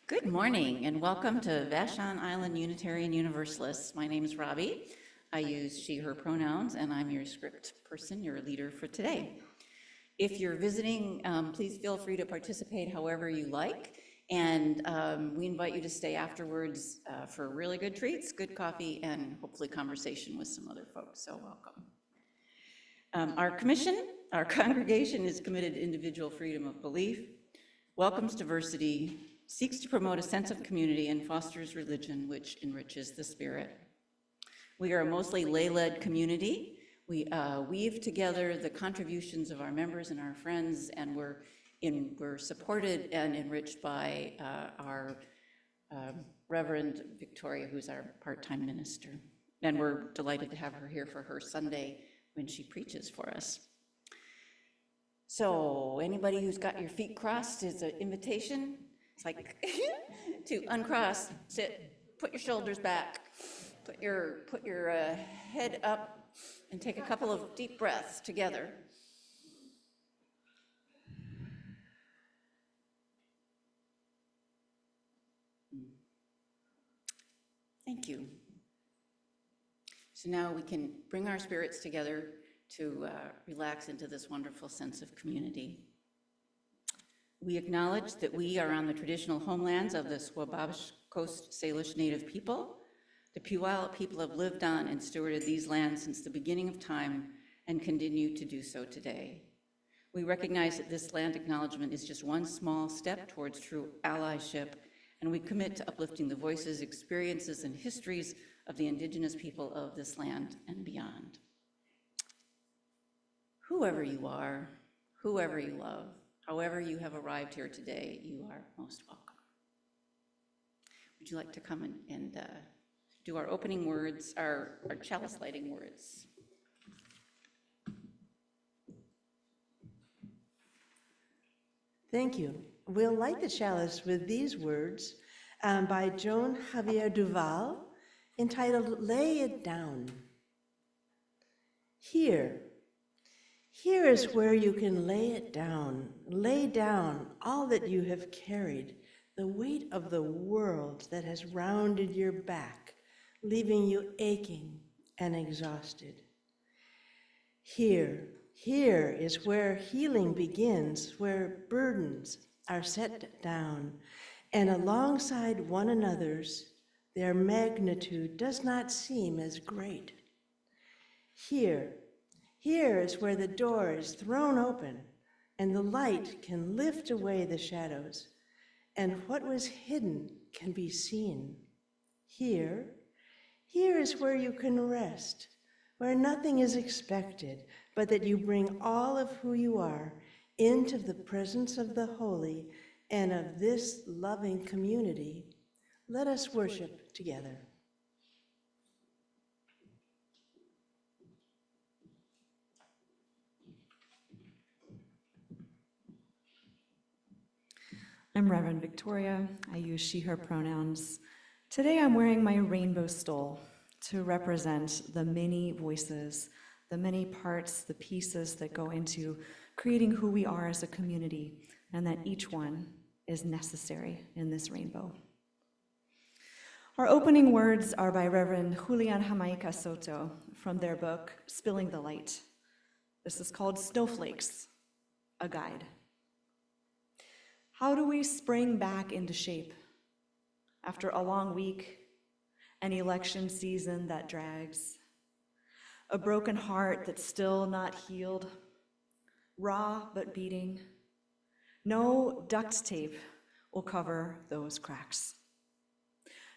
Good morning and welcome to Vashon Island Unitarian Universalists. My name is Robbie. I use she, her pronouns, and I'm your script person, your leader for today. If you're visiting, please feel free to participate however you like. And we invite you to stay afterwards for really good treats, good coffee, and hopefully conversation with some other folks. So welcome. Our congregation is committed to individual freedom of belief, welcomes diversity, seeks to promote a sense of community, and fosters religion which enriches the spirit. We are a mostly lay-led community. We weave together the contributions of our members and our friends, and we're supported and enriched by our Reverend Victoria, who's our part-time minister. And we're delighted to have her here for her Sunday when she preaches for us. So anybody who's got your feet crossed is an invitation. It's like to uncross, sit, put your shoulders back, put your head up, and take a couple of deep breaths together. Thank you. So now we can bring our spirits together to relax into this wonderful sense of community. We acknowledge that we are on the traditional homelands of the Swabash Coast Salish Native people. The Puyallup people have lived on and stewarded these lands since the beginning of time and continue to do so today. We recognize that this land acknowledgement is just one small step towards true allyship, and we commit to uplifting the voices, experiences, and histories of the indigenous people of this land and beyond. Whoever you are, whoever you love, however you have arrived here today, you are most welcome. Would you like to come and do our opening words, our chalice lighting words? Thank you. We'll light the chalice with these words by Joan Javier Duval, entitled Lay It Down. Here is where you can lay it down. Lay down all that you have carried, the weight of the world that has rounded your back, leaving you aching and exhausted. Here is where healing begins, where burdens are set down, and alongside one another's, their magnitude does not seem as great. Here is where the door is thrown open and the light can lift away the shadows, and what was hidden can be seen. Here is where you can rest, where nothing is expected, but that you bring all of who you are into the presence of the holy and of this loving community. Let us worship together. I'm Reverend Victoria. I use she, her pronouns. Today I'm wearing my rainbow stole to represent the many voices, the many parts, the pieces that go into creating who we are as a community, and that each one is necessary in this rainbow. Our opening words are by Reverend Julian Jamaica Soto from their book, Spilling the Light. This is called Snowflakes, a Guide. How do we spring back into shape after a long week, an election season that drags, a broken heart that's still not healed, raw but beating? No duct tape will cover those cracks.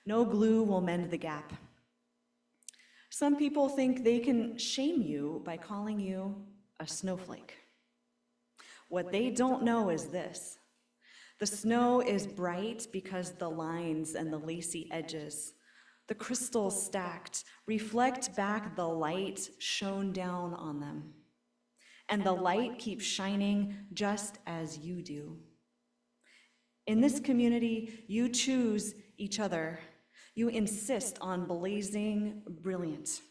No glue will mend the gap. Some people think they can shame you by calling you a snowflake. What they don't know is this. The snow is bright because the lines and the lacy edges, the crystals stacked, reflect back the light shone down on them. And the light keeps shining just as you do. In this community, you choose each other. You insist on blazing brilliant.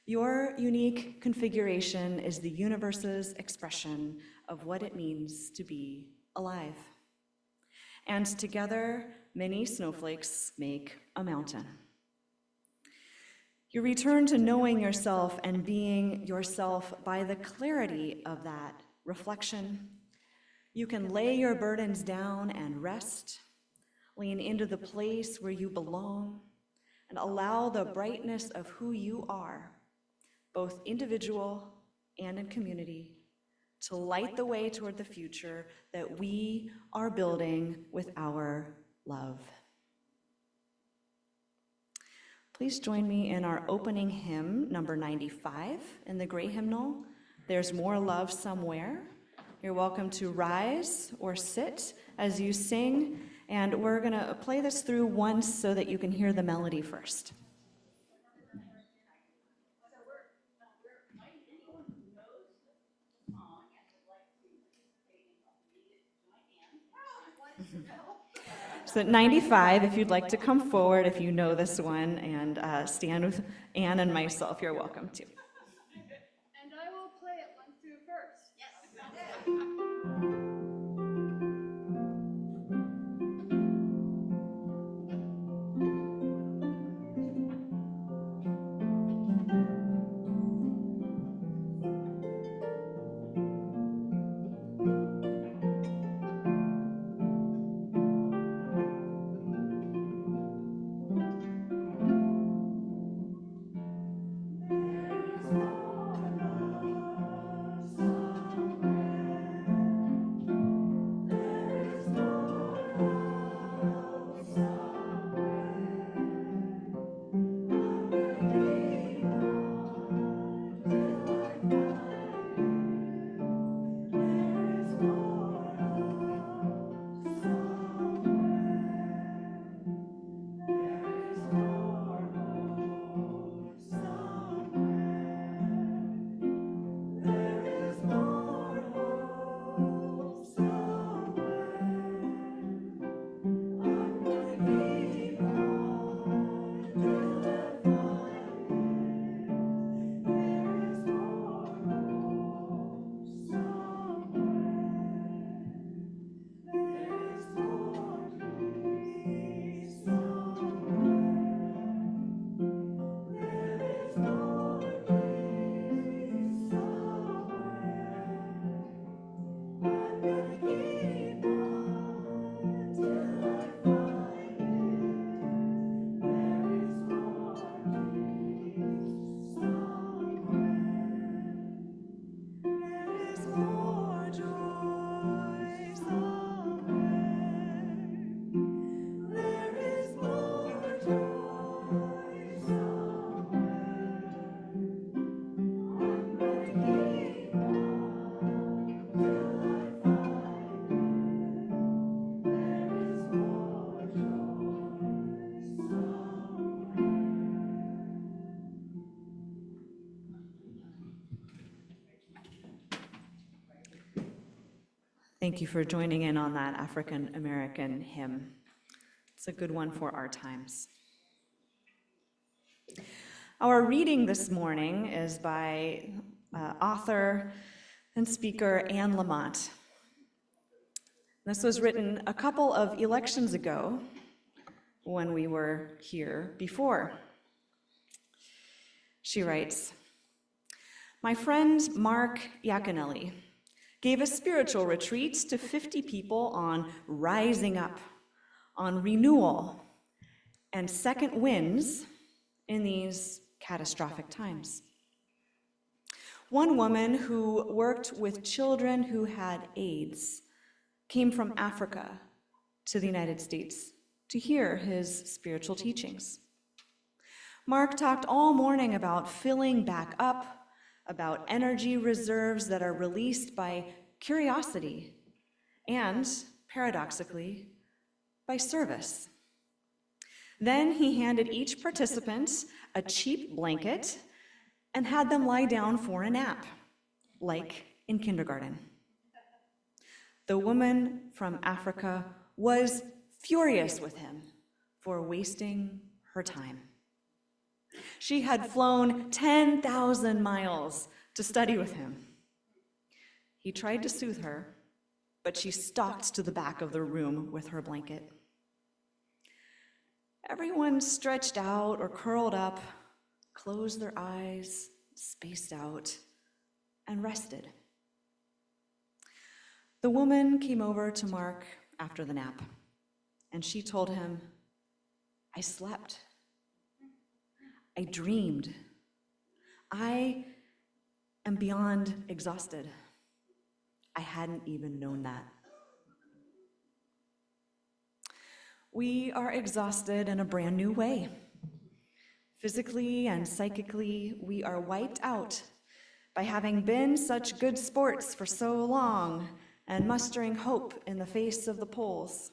Your unique configuration is the universe's expression of what it means to be alive. and together many snowflakes make a mountain. You return to knowing yourself and being yourself by the clarity of that reflection. You can lay your burdens down and rest, lean into the place where you belong, and allow the brightness of who you are, both individual and in community, to light the way toward the future that we are building with our love. Please join me in our opening hymn, number 95, in the Gray Hymnal, There's More Love Somewhere. You're welcome to rise or sit as you sing, and we're going to play this through once so that you can hear the melody first. So at 95, if you'd like to come forward, if you know this one, and stand with Anne and myself, you're welcome to. And I will play it 1 through verse. Yes. Thank you for joining in on that African American hymn. It's a good one for our times. Our reading this morning is by author and speaker Anne Lamott. This was written a couple of elections ago when we were here before. She writes, "My friend Mark Yaconelli gave a spiritual retreat to 50 people on rising up, on renewal, and second winds in these catastrophic times. One woman who worked with children who had AIDS came from Africa to the United States to hear his spiritual teachings. Mark talked all morning about filling back up, about energy reserves that are released by curiosity and, paradoxically, by service. Then he handed each participant a cheap blanket and had them lie down for a nap, like in kindergarten. The woman from Africa was furious with him for wasting her time. She had flown 10,000 miles to study with him. He tried to soothe her, but she stalked to the back of the room with her blanket. Everyone stretched out or curled up, closed their eyes, spaced out, and rested. The woman came over to Mark after the nap, and she told him, "I slept. I dreamed. I am beyond exhausted. I hadn't even known that." We are exhausted in a brand new way. Physically and psychically, we are wiped out by having been such good sports for so long and mustering hope in the face of the polls.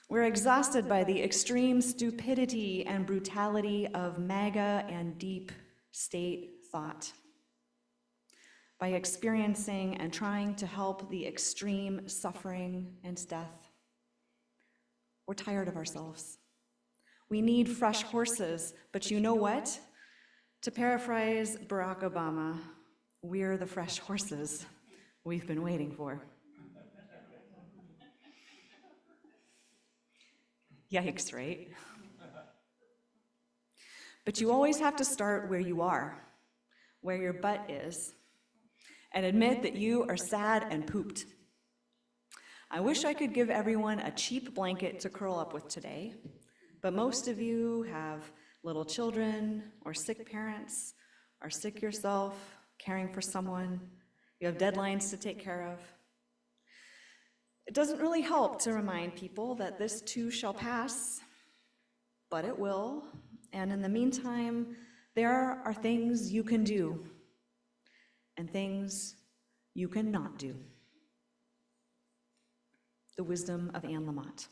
We're exhausted by the extreme stupidity and brutality of MAGA and deep state thought, by experiencing and trying to help the extreme suffering and death. We're tired of ourselves. We need fresh horses, but you know what? To paraphrase Barack Obama, we're the fresh horses we've been waiting for. Yikes, right? But you always have to start where you are, where your butt is, and admit that you are sad and pooped. I wish I could give everyone a cheap blanket to curl up with today, but most of you have little children or sick parents, are sick yourself, caring for someone, you have deadlines to take care of. It doesn't really help to remind people that this too shall pass, but it will, and in the meantime, there are things you can do and things you cannot do. The wisdom of Anne Lamott.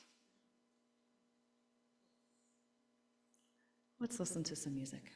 Let's listen to some music.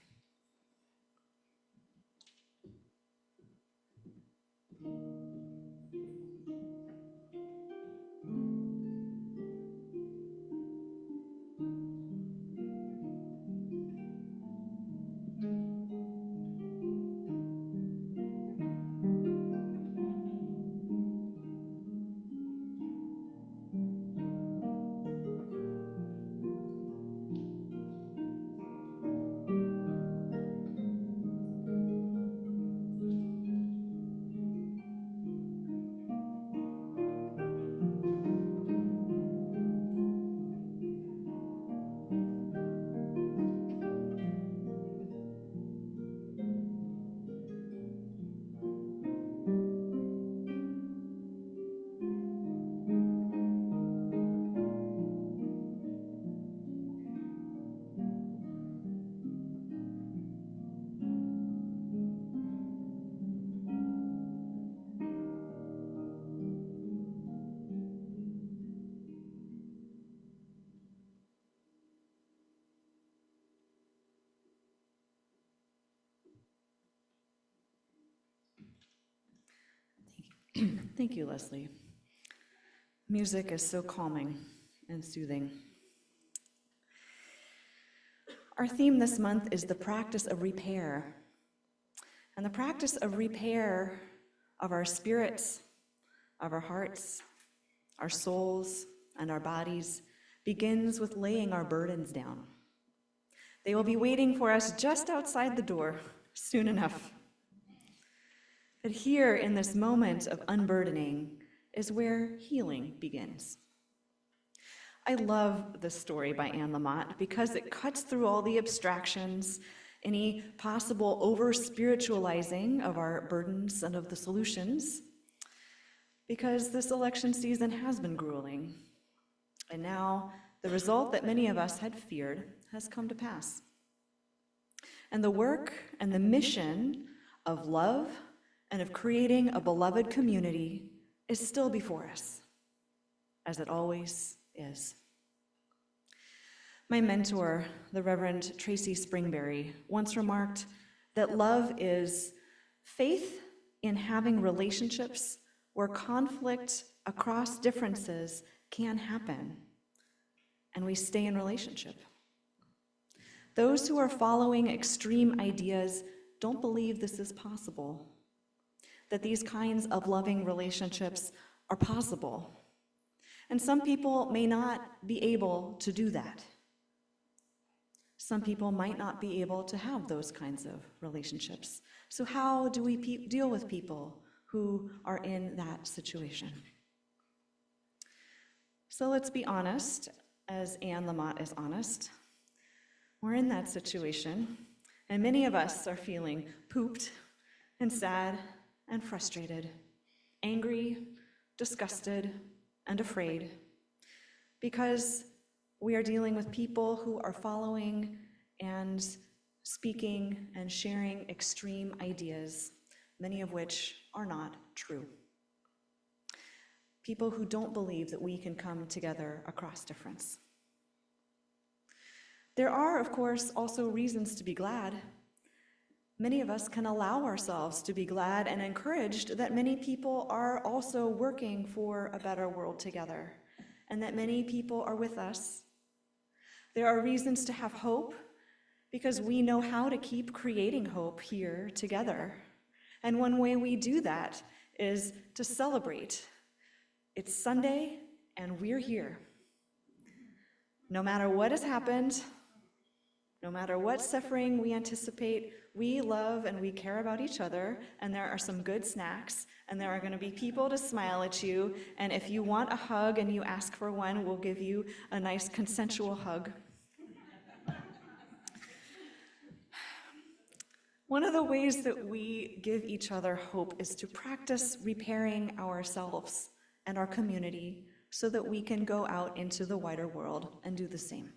Thank you, Leslie. Music is so calming and soothing. Our theme this month is the practice of repair. And the practice of repair of our spirits, of our hearts, our souls, and our bodies begins with laying our burdens down. They will be waiting for us just outside the door soon enough. But here in this moment of unburdening is where healing begins. I love this story by Anne Lamott because it cuts through all the abstractions, any possible over-spiritualizing of our burdens and of the solutions, because this election season has been grueling. And now the result that many of us had feared has come to pass. And the work and the mission of love and of creating a beloved community is still before us, as it always is. My mentor, the Reverend Tracy Springberry, once remarked that love is faith in having relationships where conflict across differences can happen, and we stay in relationship. Those who are following extreme ideas don't believe this is possible, that these kinds of loving relationships are possible. And some people may not be able to do that. Some people might not be able to have those kinds of relationships. So how do we deal with people who are in that situation? So let's be honest, as Anne Lamott is honest. We're in that situation, and many of us are feeling pooped and sad and frustrated, angry, disgusted, and afraid, because we are dealing with people who are following and speaking and sharing extreme ideas, many of which are not true. People who don't believe that we can come together across difference. There are, of course, also reasons to be glad. Many of us can allow ourselves to be glad and encouraged that many people are also working for a better world together, and that many people are with us. There are reasons to have hope, because we know how to keep creating hope here together. And one way we do that is to celebrate. It's Sunday, and we're here. No matter what has happened, no matter what suffering we anticipate, we love and we care about each other, and there are some good snacks, and there are going to be people to smile at you, and if you want a hug and you ask for one, we'll give you a nice consensual hug. One of the ways that we give each other hope is to practice repairing ourselves and our community so that we can go out into the wider world and do the same.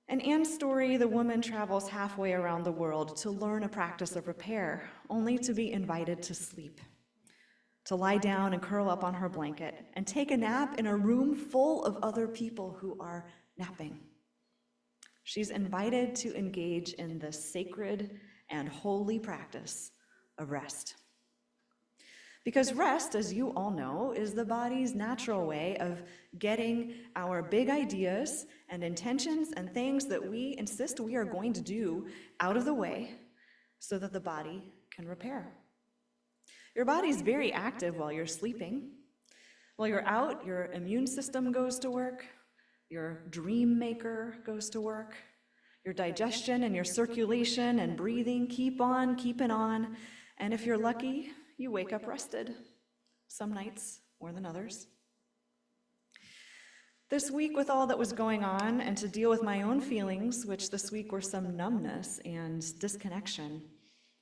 In Anne's story, the woman travels halfway around the world to learn a practice of repair, only to be invited to sleep, to lie down and curl up on her blanket and take a nap in a room full of other people who are napping. She's invited to engage in the sacred and holy practice of rest. Because rest, as you all know, is the body's natural way of getting our big ideas and intentions and things that we insist we are going to do out of the way so that the body can repair. Your body's very active while you're sleeping. While you're out, your immune system goes to work, your dream maker goes to work, your digestion and your circulation and breathing keep on keeping on, and if you're lucky, you wake up rested, some nights more than others. This week, with all that was going on, and to deal with my own feelings, which this week were some numbness and disconnection,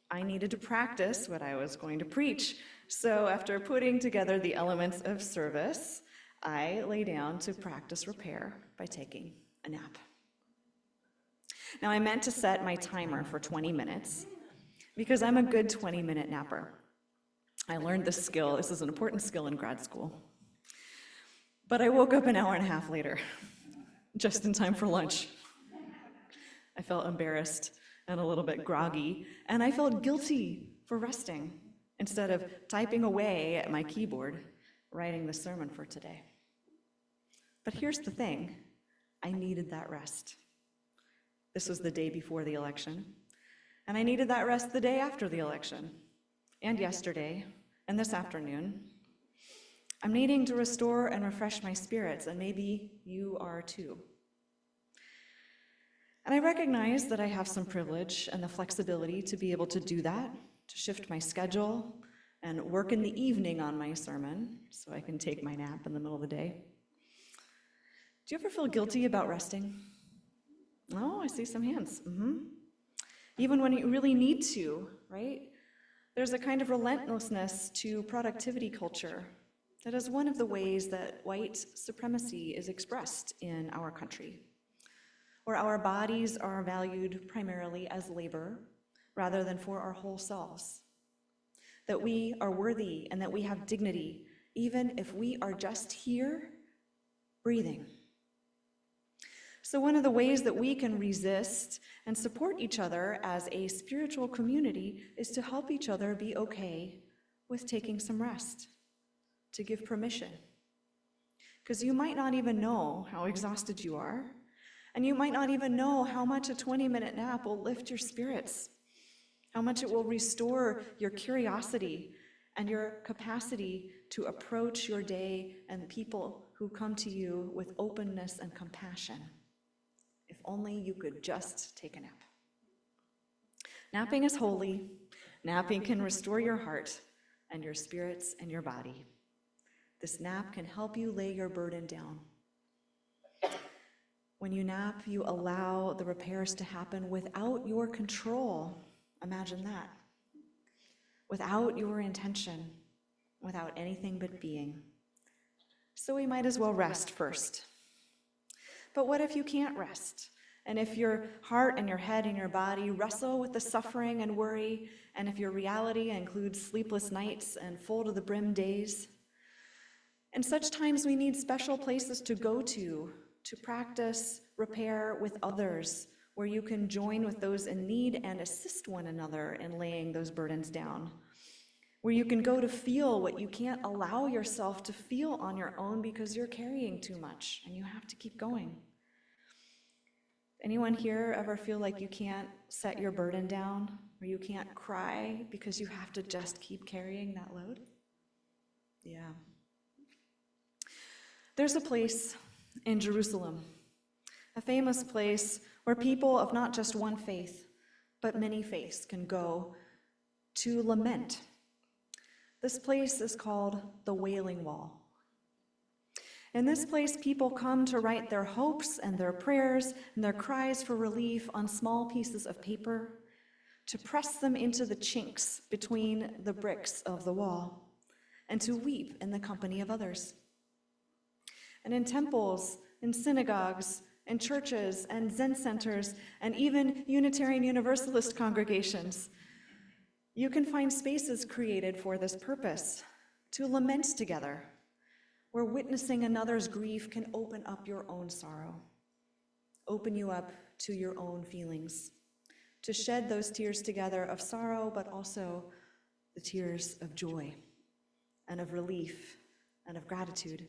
I needed to practice what I was going to preach. So after putting together the elements of service, I lay down to practice repair by taking a nap. Now, I meant to set my timer for 20 minutes because I'm a good 20-minute napper. I learned this skill. This is an important skill in grad school. But I woke up an hour and a half later, just in time for lunch. I felt embarrassed and a little bit groggy, and I felt guilty for resting instead of typing away at my keyboard, writing the sermon for today. But here's the thing, I needed that rest. This was the day before the election, and I needed that rest the day after the election, and yesterday, and this afternoon. I'm needing to restore and refresh my spirits, and maybe you are too. And I recognize that I have some privilege and the flexibility to be able to do that, to shift my schedule and work in the evening on my sermon so I can take my nap in the middle of the day. Do you ever feel guilty about resting? Oh, I see some hands. Even when you really need to, right? There's a kind of relentlessness to productivity culture that is one of the ways that white supremacy is expressed in our country, where our bodies are valued primarily as labor rather than for our whole selves, that we are worthy and that we have dignity, even if we are just here breathing. So one of the ways that we can resist and support each other as a spiritual community is to help each other be okay with taking some rest, to give permission. Because you might not even know how exhausted you are, and you might not even know how much a 20-minute nap will lift your spirits, how much it will restore your curiosity and your capacity to approach your day and the people who come to you with openness and compassion. If only you could just take a nap. Napping is holy. Napping can restore your heart and your spirits and your body. This nap can help you lay your burden down. When you nap, you allow the repairs to happen without your control. Imagine that. Without your intention, without anything but being. So we might as well rest first. But what if you can't rest? And if your heart and your head and your body wrestle with the suffering and worry, and if your reality includes sleepless nights and full to the brim days? In such times, we need special places to go to practice repair with others, where you can join with those in need and assist one another in laying those burdens down. Where you can go to feel what you can't allow yourself to feel on your own because you're carrying too much and you have to keep going. Anyone here ever feel like you can't set your burden down, or you can't cry because you have to just keep carrying that load? Yeah. There's a place in Jerusalem, a famous place where people of not just one faith, but many faiths can go to lament. This place is called the Wailing Wall. In this place, people come to write their hopes and their prayers and their cries for relief on small pieces of paper, to press them into the chinks between the bricks of the wall, and to weep in the company of others. And in temples, in synagogues, in churches, and Zen centers, and even Unitarian Universalist congregations, you can find spaces created for this purpose, to lament together, where witnessing another's grief can open up your own sorrow, open you up to your own feelings, to shed those tears together of sorrow, but also the tears of joy and of relief and of gratitude.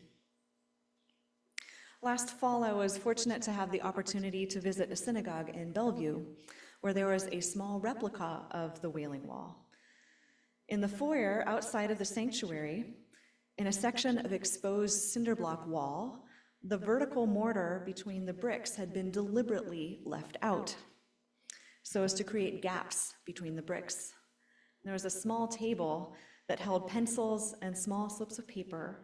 Last fall, I was fortunate to have the opportunity to visit a synagogue in Bellevue, where there was a small replica of the Wailing Wall. In the foyer outside of the sanctuary, in a section of exposed cinder block wall, the vertical mortar between the bricks had been deliberately left out so as to create gaps between the bricks. There was a small table that held pencils and small slips of paper.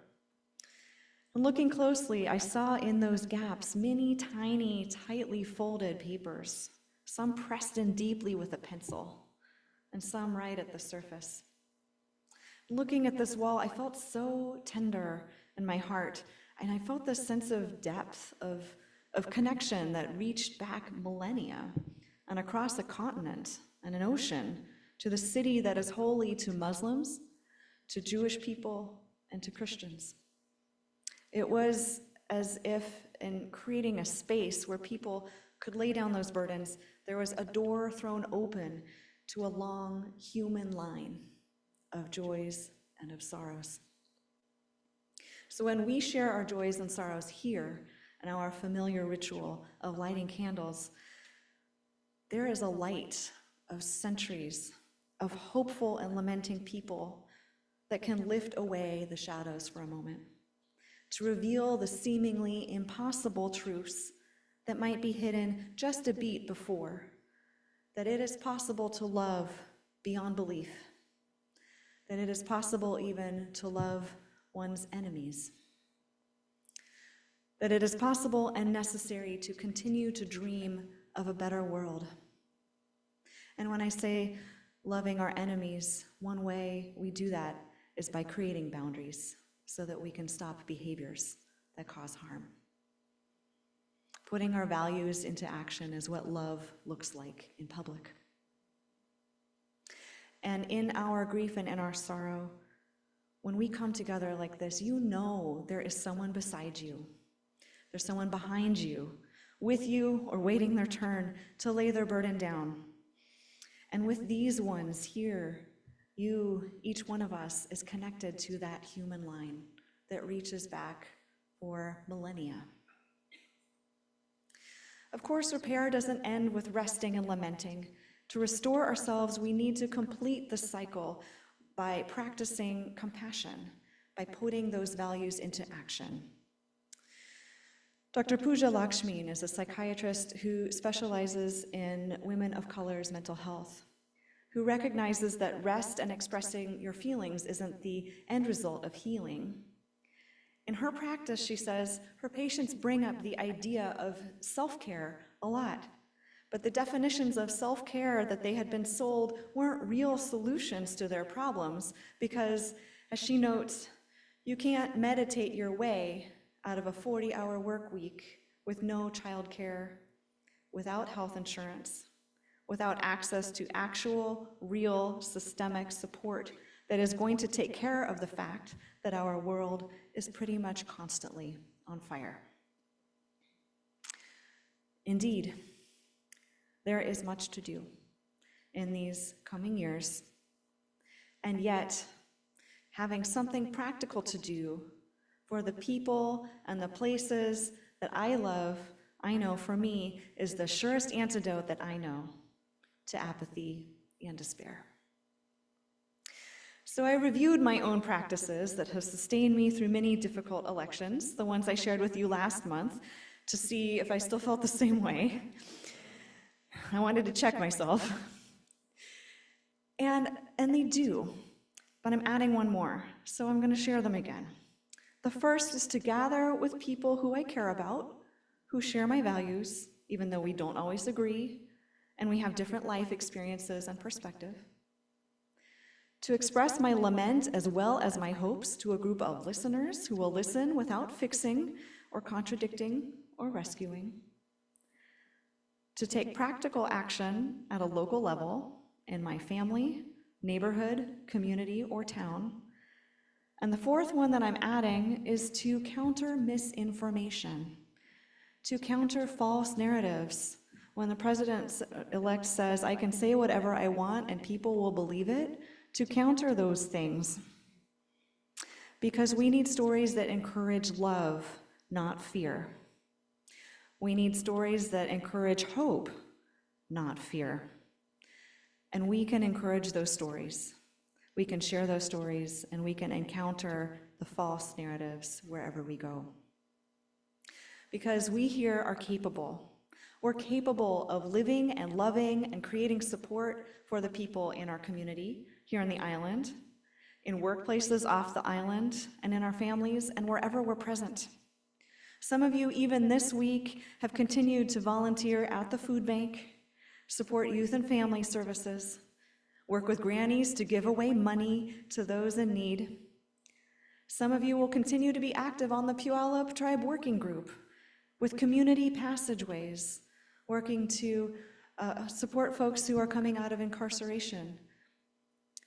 And looking closely, I saw in those gaps many tiny, tightly folded papers, some pressed in deeply with a pencil, and some right at the surface. Looking at this wall, I felt so tender in my heart, and I felt this sense of depth, of connection that reached back millennia and across a continent and an ocean to the city that is holy to Muslims, to Jewish people, and to Christians. It was as if in creating a space where people could lay down those burdens, there was a door thrown open to a long human line of joys and of sorrows. So when we share our joys and sorrows here in our familiar ritual of lighting candles, there is a light of centuries of hopeful and lamenting people that can lift away the shadows for a moment, to reveal the seemingly impossible truths that might be hidden just a beat before, that it is possible to love beyond belief, that it is possible even to love one's enemies, that it is possible and necessary to continue to dream of a better world. And when I say loving our enemies, one way we do that is by creating boundaries so that we can stop behaviors that cause harm. Putting our values into action is what love looks like in public. And in our grief and in our sorrow, when we come together like this, you know there is someone beside you. There's someone behind you, with you, or waiting their turn to lay their burden down. And with these ones here, you, each one of us, is connected to that human line that reaches back for millennia. Of course, repair doesn't end with resting and lamenting. To restore ourselves, we need to complete the cycle by practicing compassion, by putting those values into action. Dr. Pooja Lakshmin is a psychiatrist who specializes in women of color's mental health, who recognizes that rest and expressing your feelings isn't the end result of healing. In her practice, she says, her patients bring up the idea of self-care a lot, but the definitions of self-care that they had been sold weren't real solutions to their problems because, as she notes, you can't meditate your way out of a 40-hour work week with no childcare, without health insurance, without access to actual, real, systemic support that is going to take care of the fact that our world is pretty much constantly on fire. Indeed, there is much to do in these coming years, and yet having something practical to do for the people and the places that I love, I know for me, is the surest antidote that I know to apathy and despair. So I reviewed my own practices that have sustained me through many difficult elections, the ones I shared with you last month, to see if I still felt the same way. I wanted to check myself. And they do, but I'm adding one more, so I'm going to share them again. The first is to gather with people who I care about, who share my values, even though we don't always agree, and we have different life experiences and perspective. To express my lament as well as my hopes to a group of listeners who will listen without fixing or contradicting or rescuing. To take practical action at a local level in my family, neighborhood, community, or town. And the fourth one that I'm adding is to counter misinformation, to counter false narratives. When the president-elect says, I can say whatever I want and people will believe it, to counter those things. Because we need stories that encourage love, not fear. We need stories that encourage hope, not fear. And we can encourage those stories. We can share those stories, and we can encounter the false narratives wherever we go. Because we here are capable. We're capable of living and loving and creating support for the people in our community, here on the island, in workplaces off the island, and in our families, and wherever we're present. Some of you, even this week, have continued to volunteer at the food bank, support youth and family services, work with grannies to give away money to those in need. Some of you will continue to be active on the Puyallup Tribe Working Group with community passageways, working to support folks who are coming out of incarceration.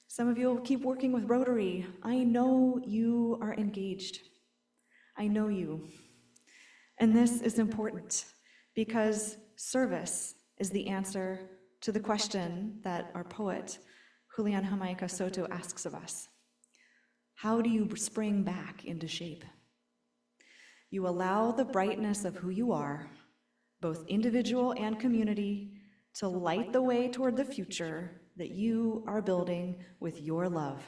Some of you will keep working with Rotary. I know you are engaged. I know you. And this is important because service is the answer to the question that our poet, Julian Jamaica Soto, asks of us. How do you spring back into shape? You allow the brightness of who you are, both individual and community, to light the way toward the future that you are building with your love.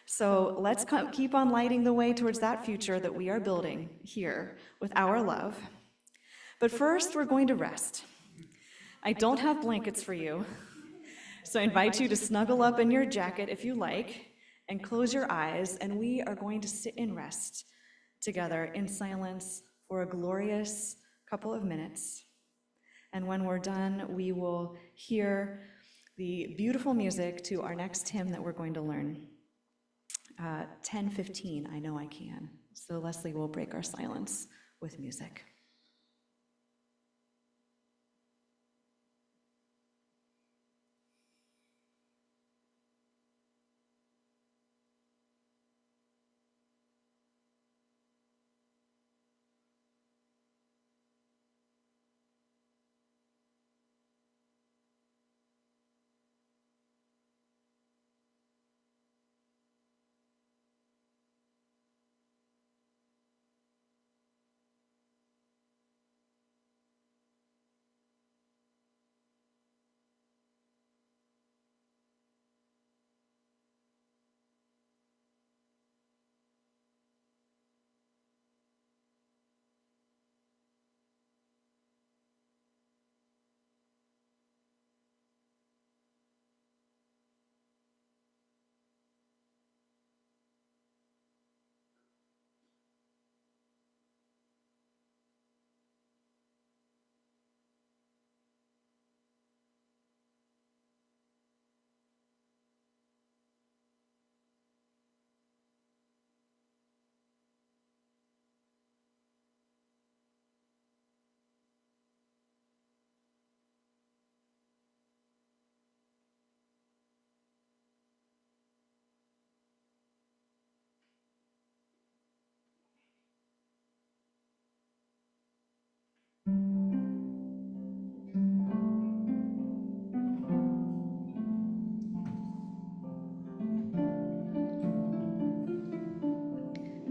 So let's keep on lighting the way towards that future that we are building here with our love. But first, we're going to rest. I don't have blankets for you, so I invite you to snuggle up in your jacket if you like, and close your eyes, and we are going to sit and rest together in silence for a glorious couple of minutes. And when we're done, we will hear the beautiful music to our next hymn that we're going to learn. 10:15, I know I can. So Leslie will break our silence with music.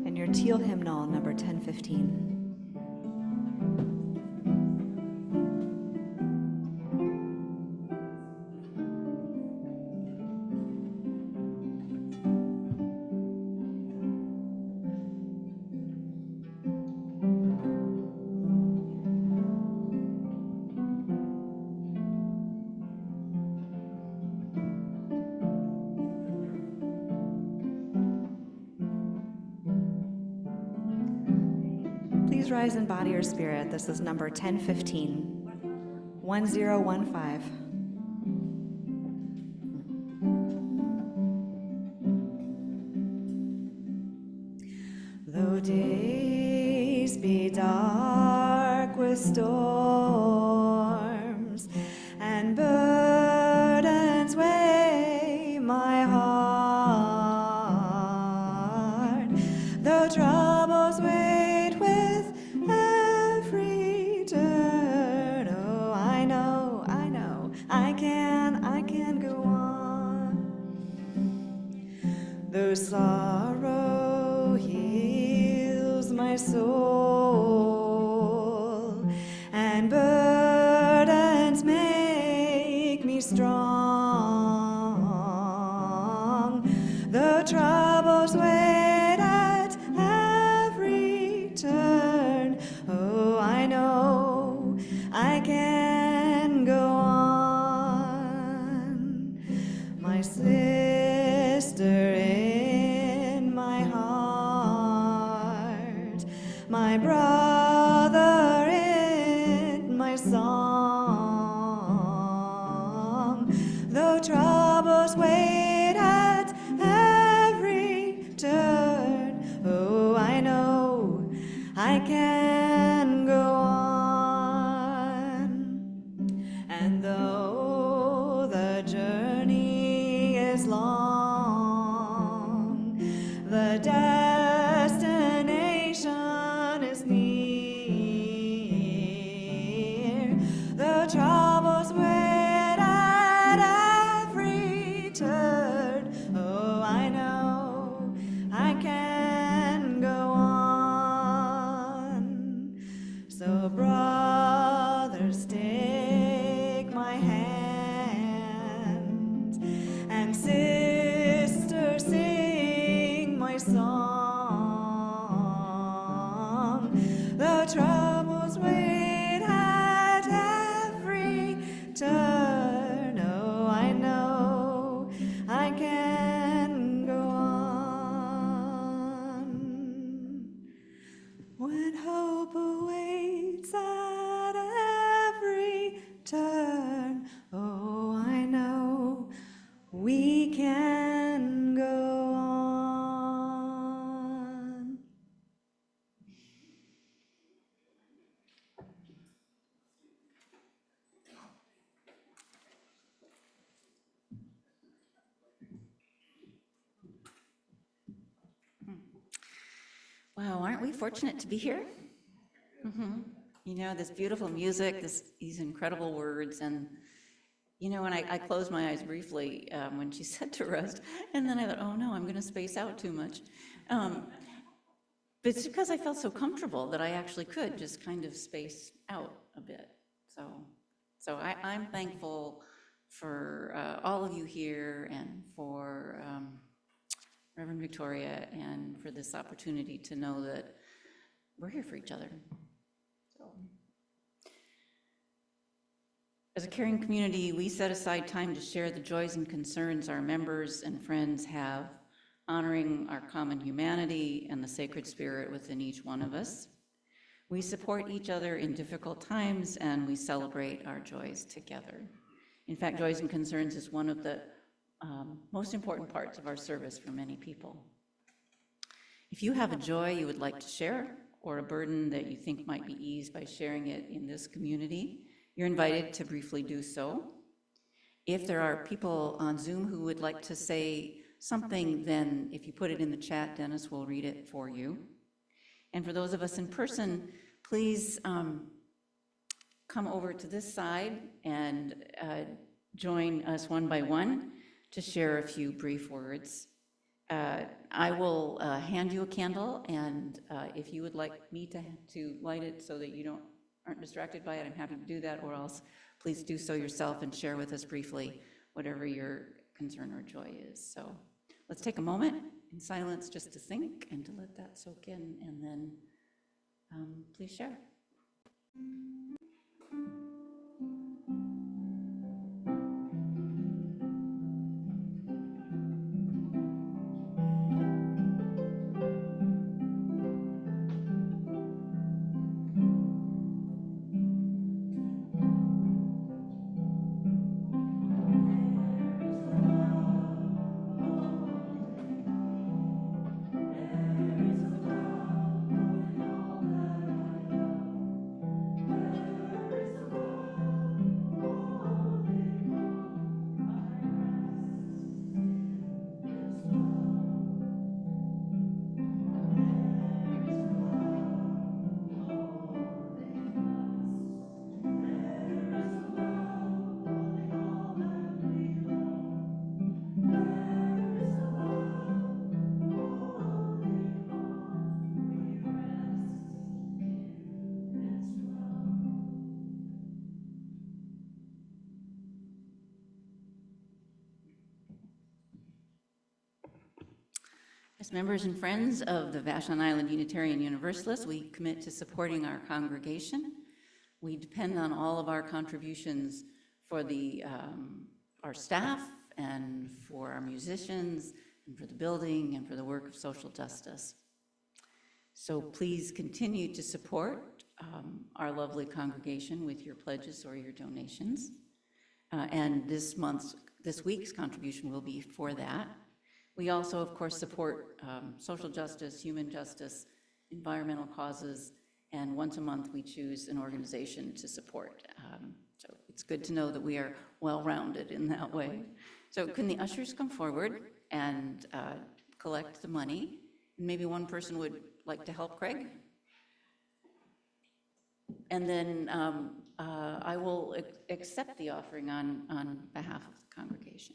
And your teal hymnal, number 1015. Please rise in body or spirit. This is number 1015. 1015. Though days be dark with storms and burdens weigh my heart, though troubles wait with every turn, oh, I know, I can go on. Though sorrow heals my soul and burdens make me strong, though troubles wait at every turn, oh, I know I can go on. My sister in my heart, my brother in my song, though troubles wait at every turn, oh, I know I can go on. And though the journey is long, the destination is near, the troubles wait at every turn, oh, I know I can go on. So brothers, take my hand, and sisters, sing my song. The troubles wait at every turn, oh, I know I can go on. When hope awaits at every turn, oh, I know we can go on. Wow, aren't we fortunate to be here? You know, this beautiful music, these incredible words, and you know, when I closed my eyes briefly when she said to rest, and then I thought, oh no, I'm going to space out too much. But it's because I felt so comfortable that I actually could just kind of space out a bit. So I'm thankful for all of you here and for Reverend Victoria and for this opportunity to know that we're here for each other. So, as a caring community, we set aside time to share the joys and concerns our members and friends have, honoring our common humanity and the sacred spirit within each one of us. We support each other in difficult times, and we celebrate our joys together. In fact, Joys and Concerns is one of the most important parts of our service for many people. If you have a joy you would like to share, or a burden that you think might be eased by sharing it in this community, you're invited to briefly do so. If there are people on Zoom who would like to say something, then if you put it in the chat, Dennis will read it for you. And for those of us in person, please come over to this side and join us one by one to share a few brief words. I will hand you a candle, and if you would like me to light it so that you aren't distracted by it, I'm happy to do that, or else please do so yourself and share with us briefly whatever your concern or joy is. So let's take a moment in silence just to think and to let that soak in, and then please share. As members and friends of the Vashon Island Unitarian Universalists, we commit to supporting our congregation. We depend on all of our contributions for our staff and for our musicians and for the building and for the work of social justice. So please continue to support our lovely congregation with your pledges or your donations. And this week's contribution will be for that. We also, of course, support social justice, human justice, environmental causes, and once a month we choose an organization to support. So it's good to know that we are well-rounded in that way. So can the ushers come forward and collect the money? Maybe one person would like to help Craig? And then I will accept the offering on behalf of the congregation.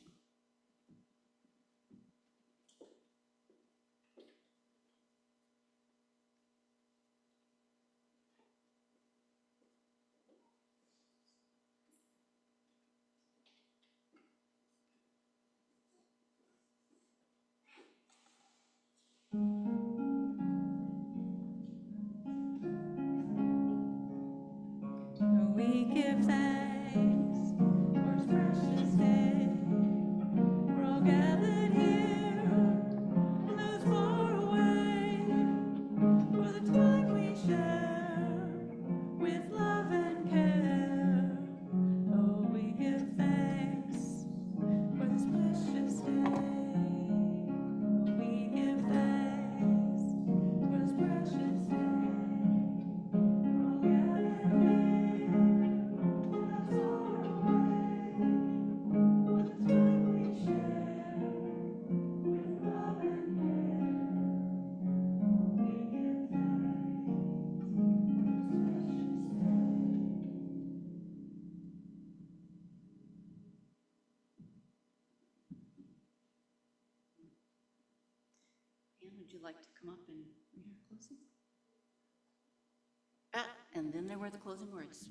We give thanks for this precious day. We're all gathered here, and those far away, for the time we share with love and care. Oh, we give thanks for this precious day. We give thanks for this precious day. Anne, would you like to come up and read our closing? And then there were the closing words.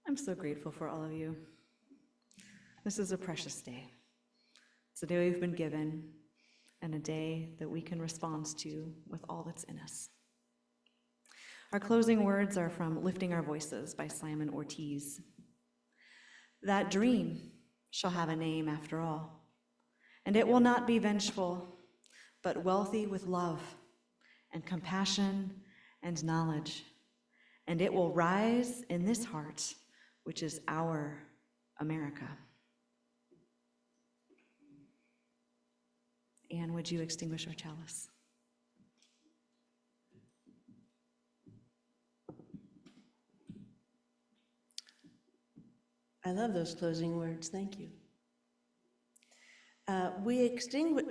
I'm so grateful for all of you. This is a precious day. It's a day we've been given and a day that we can respond to with all that's in us. Our closing words are from Lifting Our Voices by Simon Ortiz. That dream shall have a name after all, and it will not be vengeful, but wealthy with love and compassion and knowledge, and it will rise in this heart, which is our America. Anne, would you extinguish our chalice? I love those closing words, thank you. We extinguish,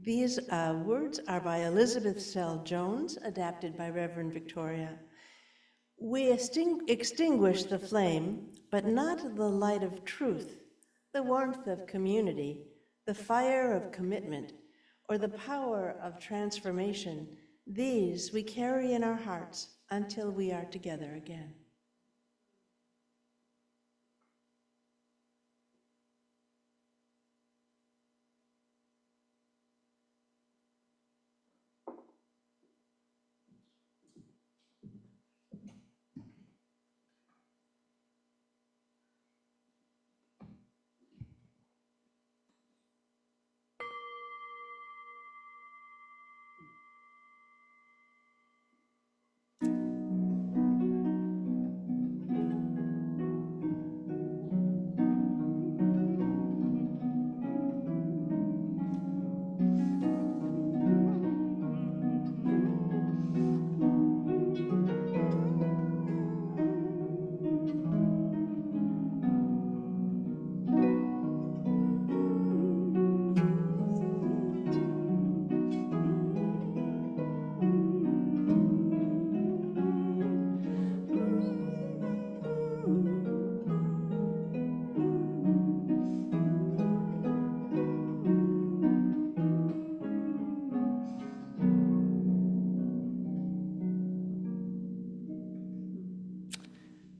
These words are by Elizabeth Sell Jones, adapted by Reverend Victoria. We extinguish the flame, but not the light of truth, the warmth of community, the fire of commitment, or the power of transformation. These we carry in our hearts until we are together again.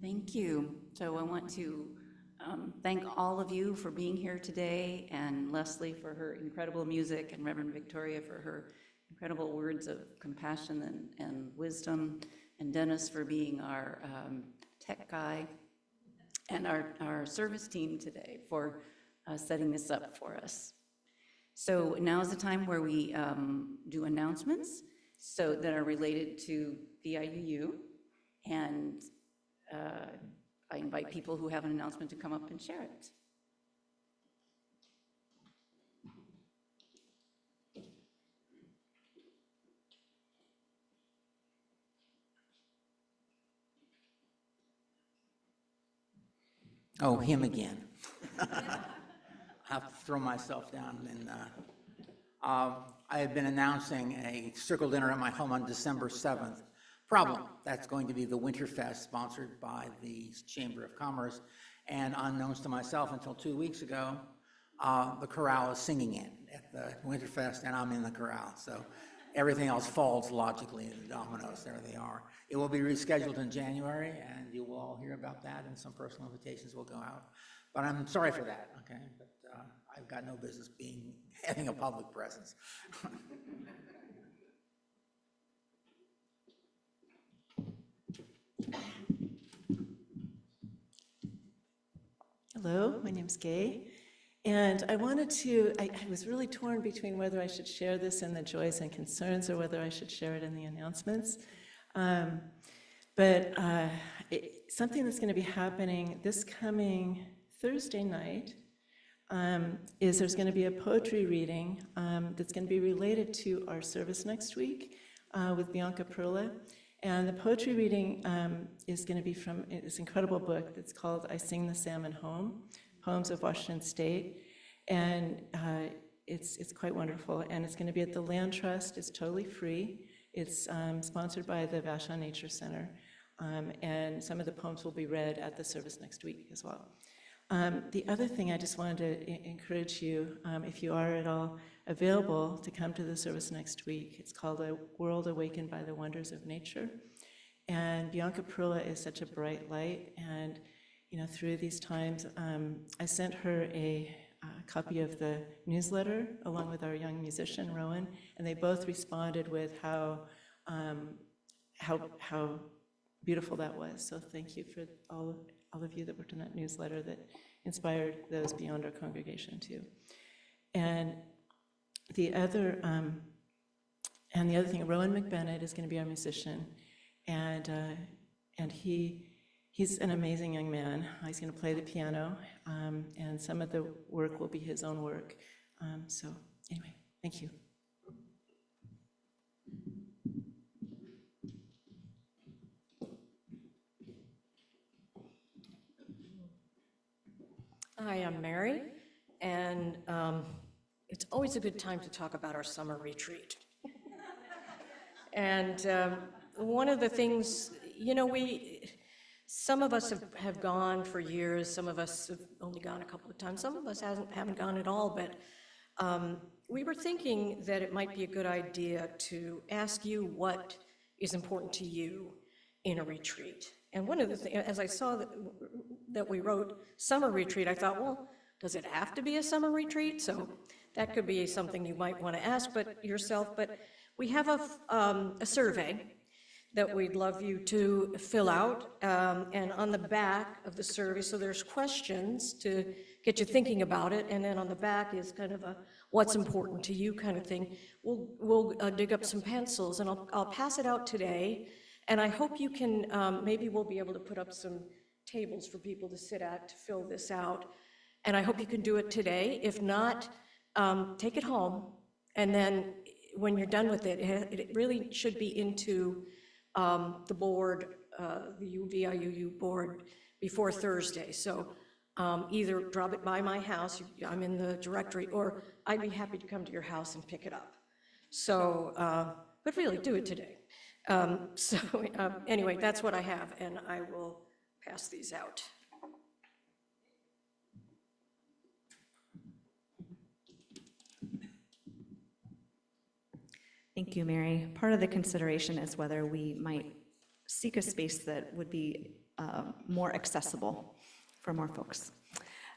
Thank you. So I want to thank all of you for being here today, and Leslie for her incredible music, and Reverend Victoria for her incredible words of compassion and wisdom, and Dennis for being our tech guy, and our service team today for setting this up for us. So now is the time where we do announcements so that are related to the IUU, and I invite people who have an announcement to come up and share it. Oh, him again. I have to throw myself down. And I have been announcing a circle dinner at my home on December 7th. Problem, that's going to be the Winterfest, sponsored by the Chamber of Commerce. And unknowns to myself until 2 weeks ago, the chorale is singing it at the Winterfest, and I'm in the chorale. So everything else falls logically in the dominoes. There they are. It will be rescheduled in January, and you will all hear about that, and some personal invitations will go out. But I'm sorry for that, okay? But I've got no business having a public presence. Hello, my name's Gay, and I was really torn between whether I should share this in the joys and concerns or whether I should share it in the announcements. Something that's going to be happening this coming Thursday night is there's going to be a poetry reading that's going to be related to our service next week with Bianca Perla. And the poetry reading is going to be from this incredible book that's called I Sing the Salmon Home, Poems of Washington State. And it's quite wonderful. And it's going to be at the Land Trust. It's totally free. It's sponsored by the Vashon Nature Center. And some of the poems will be read at the service next week as well. The other thing I just wanted to encourage you, if you are at all available, to come to the service next week. It's called A World Awakened by the Wonders of Nature. And Bianca Perla is such a bright light. And, you know, through these times, I sent her a copy of the newsletter along with our young musician, Rowan, and they both responded with how beautiful that was. So thank you for all of you that worked on that newsletter that inspired those beyond our congregation too. And the other thing, Rowan McBennett is going to be our musician, and he's an amazing young man. He's going to play the piano, and some of the work will be his own work. So anyway, thank you. Hi, I'm Mary, and it's always a good time to talk about our summer retreat. And one of the things, you know, some of us have gone for years, some of us have only gone a couple of times, some of us haven't gone at all, but we were thinking that it might be a good idea to ask you what is important to you in a retreat. And one of the things, as I saw that we wrote summer retreat, I thought, well, does it have to be a summer retreat? So that could be something you might want to ask yourself, but we have a survey that we'd love you to fill out, and on the back of the survey, so there's questions to get you thinking about it, and then on the back is kind of a what's important to you kind of thing. We'll dig up some pencils, and I'll pass it out today, and I hope you can, maybe we'll be able to put up some tables for people to sit at to fill this out, and I hope you can do it today. If not, take it home, and then when you're done with it, it really should be into the board, the VIUU board, before Thursday. So either drop it by my house, I'm in the directory, or I'd be happy to come to your house and pick it up. So, but really, do it today. Anyway, that's what I have, and I will pass these out. Thank you, Mary. Part of the consideration is whether we might seek a space that would be more accessible for more folks.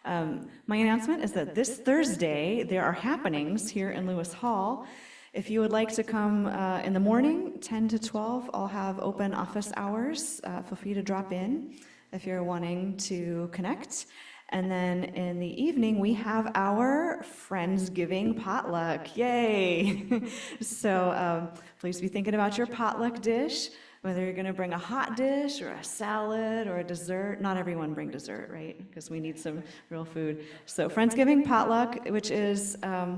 My announcement is that this Thursday, there are happenings here in Lewis Hall. If you would like to come in the morning, 10 to 12, I'll have open office hours. Feel free to drop in if you're wanting to connect. And then in the evening, we have our Friendsgiving potluck. Yay! So please be thinking about your potluck dish, whether you're going to bring a hot dish or a salad or a dessert. Not everyone bring dessert, right? Because we need some real food. So Friendsgiving potluck, which is, I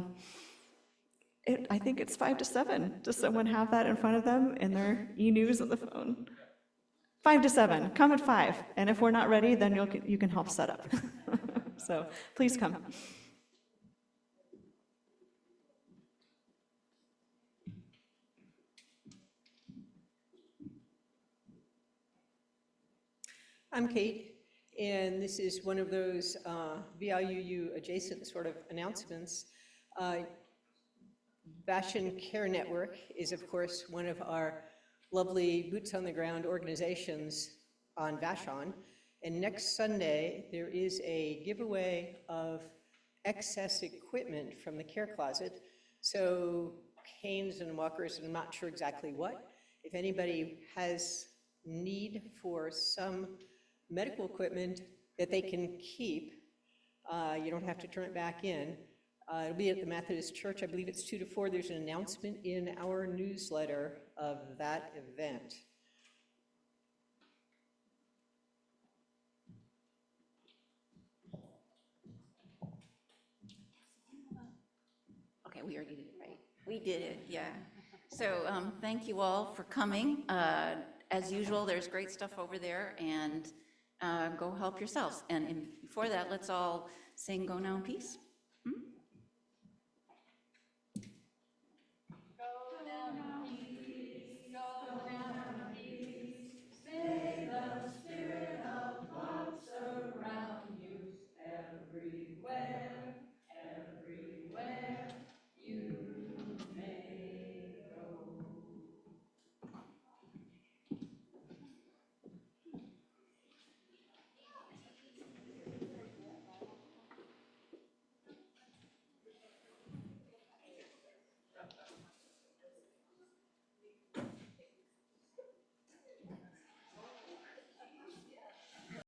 think it's 5 to 7. Does someone have that in front of them in their e-news on the phone? 5 to 7, come at 5, and if we're not ready, then you can help set up. So please come. I'm Kate, and this is one of those VIUU adjacent sort of announcements. Vashon Care Network is, of course, one of our lovely boots-on-the-ground organizations on Vashon. And next Sunday, there is a giveaway of excess equipment from the care closet. So canes and walkers, and I'm not sure exactly what. If anybody has need for some medical equipment that they can keep, you don't have to turn it back in. It'll be at the Methodist Church. I believe it's 2 to 4. There's an announcement in our newsletter of that event. Okay, we already did it, right? We did it, yeah. So thank you all for coming. As usual, there's great stuff over there, and go help yourselves. And before that, let's all sing Go Now in Peace.